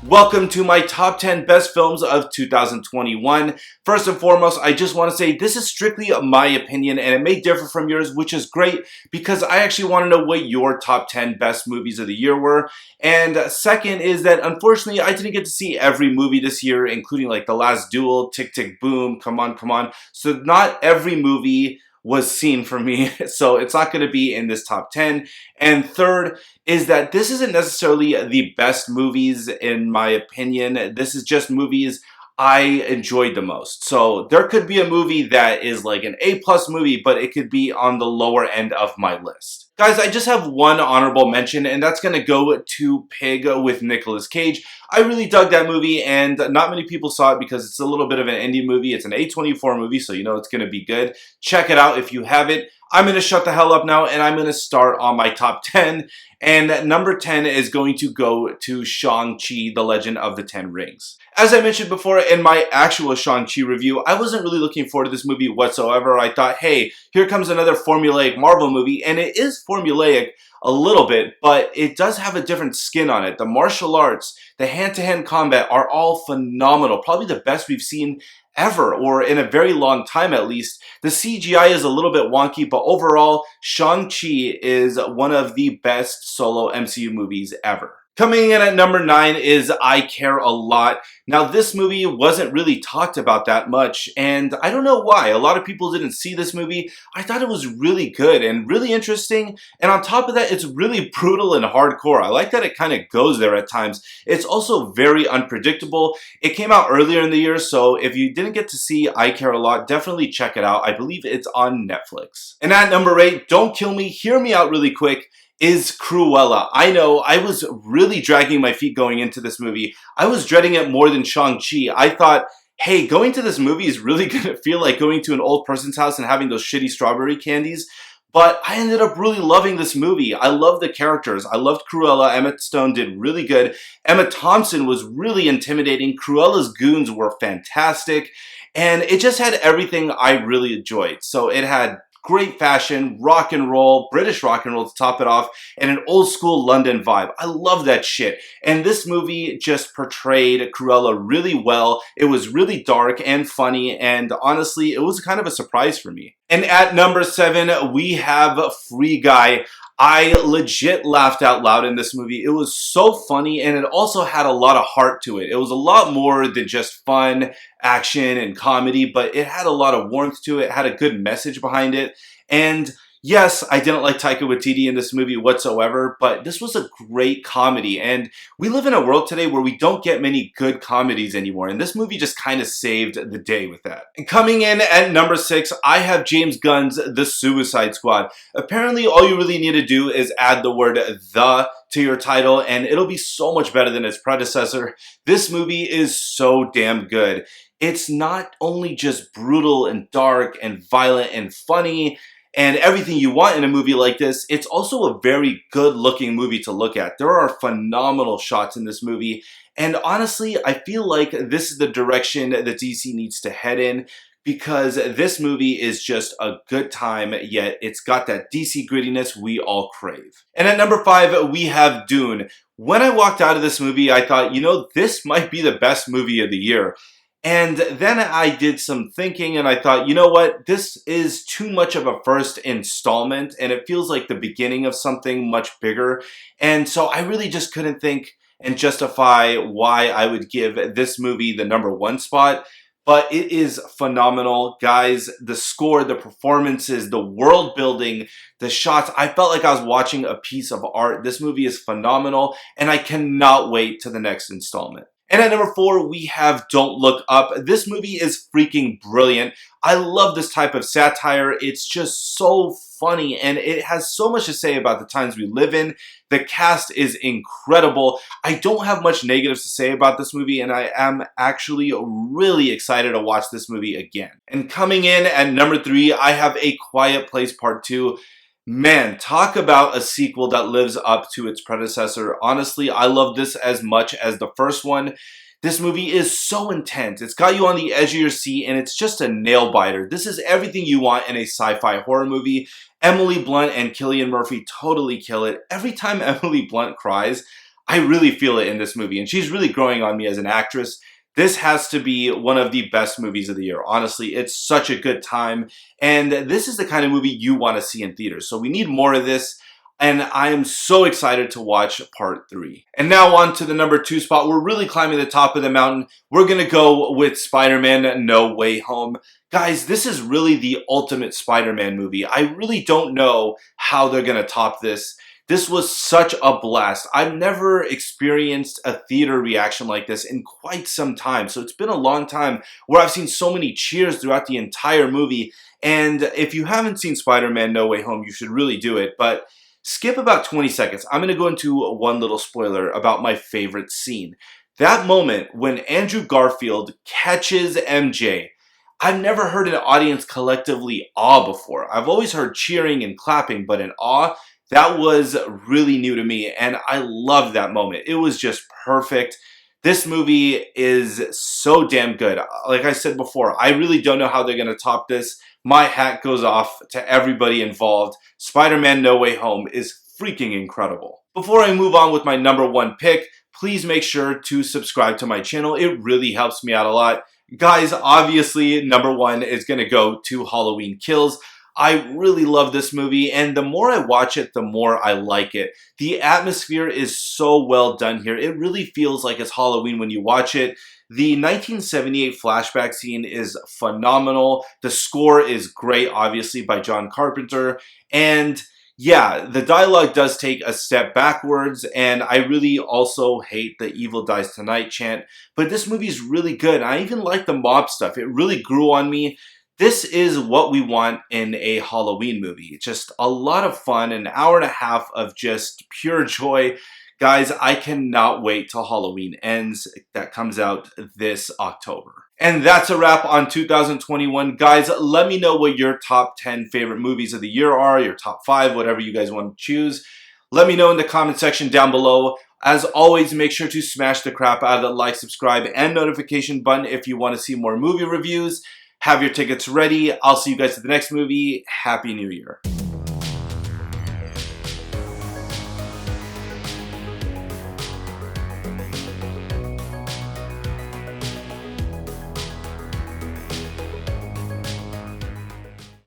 Welcome to my top 10 best films of 2021. First and foremost, I just want to say this is strictly my opinion and it may differ from yours, which is great because I actually want to know what your top 10 best movies of the year were. And second is that unfortunately I didn't get to see every movie this year, including like The Last Duel, Tick Tick Boom, Come On Come On. So not every movie was seen for me, so it's not going to be in this top 10. And third is that this isn't necessarily the best movies in my opinion. This is just movies I enjoyed the most. So there could be a movie that is like an A+ movie, but it could be on the lower end of my list. Guys, I just have one honorable mention, and that's going to go to Pig with Nicolas Cage. I really dug that movie, and not many people saw it because it's a little bit of an indie movie. It's an A24 movie, so you know it's going to be good. Check it out if you haven't. I'm going to shut the hell up now, and I'm going to start on my top 10. And number 10 is going to go to Shang-Chi, The Legend of the Ten Rings. As I mentioned before in my actual Shang-Chi review, I wasn't really looking forward to this movie whatsoever. I thought, hey, here comes another formulaic Marvel movie, and it is formulaic a little bit, but it does have a different skin on it. The martial arts, the hand-to-hand combat are all phenomenal. Probably the best we've seen ever, or in a very long time at least. The CGI is a little bit wonky, but overall, Shang-Chi is one of the best solo MCU movies ever. Coming in at number 9 is I Care a Lot. Now, this movie wasn't really talked about that much, and I don't know why. A lot of people didn't see this movie. I thought it was really good and really interesting, and on top of that, it's really brutal and hardcore. I like that it kind of goes there at times. It's also very unpredictable. It came out earlier in the year, so if you didn't get to see I Care a Lot, definitely check it out. I believe it's on Netflix. And at number 8, don't kill me, hear me out really quick, is Cruella. I know, I was really dragging my feet going into this movie. I was dreading it more than Shang-Chi. I thought, hey, going to this movie is really gonna feel like going to an old person's house and having those shitty strawberry candies. But I ended up really loving this movie. I love the characters. I loved Cruella. Emma Stone did really good. Emma Thompson was really intimidating. Cruella's goons were fantastic. And it just had everything I really enjoyed. So it had great fashion, rock and roll, British rock and roll to top it off, and an old school London vibe. I love that shit. And this movie just portrayed Cruella really well. It was really dark and funny, and honestly, it was kind of a surprise for me. And at number 7, we have Free Guy. I legit laughed out loud in this movie. It was so funny, and it also had a lot of heart to it. It was a lot more than just fun, action, and comedy, but it had a lot of warmth to it, had a good message behind it. And yes, I didn't like Taika Waititi in this movie whatsoever, but this was a great comedy. And we live in a world today where we don't get many good comedies anymore, and this movie just kind of saved the day with that. And coming in at number 6, I have James Gunn's The Suicide Squad. Apparently, all you really need to do is add the word "the" to your title, and it'll be so much better than its predecessor. This movie is so damn good. It's not only just brutal and dark and violent and funny and everything you want in a movie like this, it's also a very good looking movie to look at. There are phenomenal shots in this movie, and honestly, I feel like this is the direction that DC needs to head in, because this movie is just a good time, yet it's got that DC grittiness we all crave. And at number 5, we have Dune. When I walked out of this movie, I thought, you know, this might be the best movie of the year. And then I did some thinking and I thought, you know what, this is too much of a first installment and it feels like the beginning of something much bigger. And so I really just couldn't think and justify why I would give this movie the number 1 spot. But it is phenomenal, guys. The score, the performances, the world building, the shots. I felt like I was watching a piece of art. This movie is phenomenal and I cannot wait to the next installment. And at number 4, we have Don't Look Up. This movie is freaking brilliant. I love this type of satire. It's just so funny, and it has so much to say about the times we live in. The cast is incredible. I don't have much negatives to say about this movie, and I am actually really excited to watch this movie again. And coming in at number 3, I have A Quiet Place Part 2. Man, talk about a sequel that lives up to its predecessor. Honestly, I love this as much as the first one. This movie is so intense. It's got you on the edge of your seat, and it's just a nail biter. This is everything you want in a sci-fi horror movie. Emily Blunt and Cillian Murphy totally kill it. Every time Emily Blunt cries, I really feel it in this movie, and she's really growing on me as an actress. This has to be one of the best movies of the year. Honestly, it's such a good time, and this is the kind of movie you want to see in theaters. So we need more of this, and I am so excited to watch part 3. And now on to the number 2 spot. We're really climbing the top of the mountain. We're gonna go with Spider-Man No Way Home. Guys, this is really the ultimate Spider-Man movie. I really don't know how they're gonna top this. This was such a blast. I've never experienced a theater reaction like this in quite some time. So it's been a long time where I've seen so many cheers throughout the entire movie. And if you haven't seen Spider-Man No Way Home, you should really do it. But skip about 20 seconds. I'm going to go into one little spoiler about my favorite scene. That moment when Andrew Garfield catches MJ. I've never heard an audience collectively awe before. I've always heard cheering and clapping, but in awe, that was really new to me, and I loved that moment. It was just perfect. This movie is so damn good. Like I said before, I really don't know how they're going to top this. My hat goes off to everybody involved. Spider-Man No Way Home is freaking incredible. Before I move on with my number 1 pick, please make sure to subscribe to my channel. It really helps me out a lot. Guys, obviously, number 1 is going to go to Halloween Kills. I really love this movie, and the more I watch it, the more I like it. The atmosphere is so well done here. It really feels like it's Halloween when you watch it. The 1978 flashback scene is phenomenal. The score is great, obviously, by John Carpenter. And yeah, the dialogue does take a step backwards, and I really also hate the Evil Dies Tonight chant. But this movie is really good. I even like the mob stuff. It really grew on me. This is what we want in a Halloween movie. Just a lot of fun, an hour and a half of just pure joy. Guys, I cannot wait till Halloween ends. That comes out this October. And that's a wrap on 2021. Guys, let me know what your top 10 favorite movies of the year are, your top 5, whatever you guys want to choose. Let me know in the comment section down below. As always, make sure to smash the crap out of the like, subscribe, and notification button if you want to see more movie reviews. Have your tickets ready. I'll see you guys at the next movie. Happy New Year.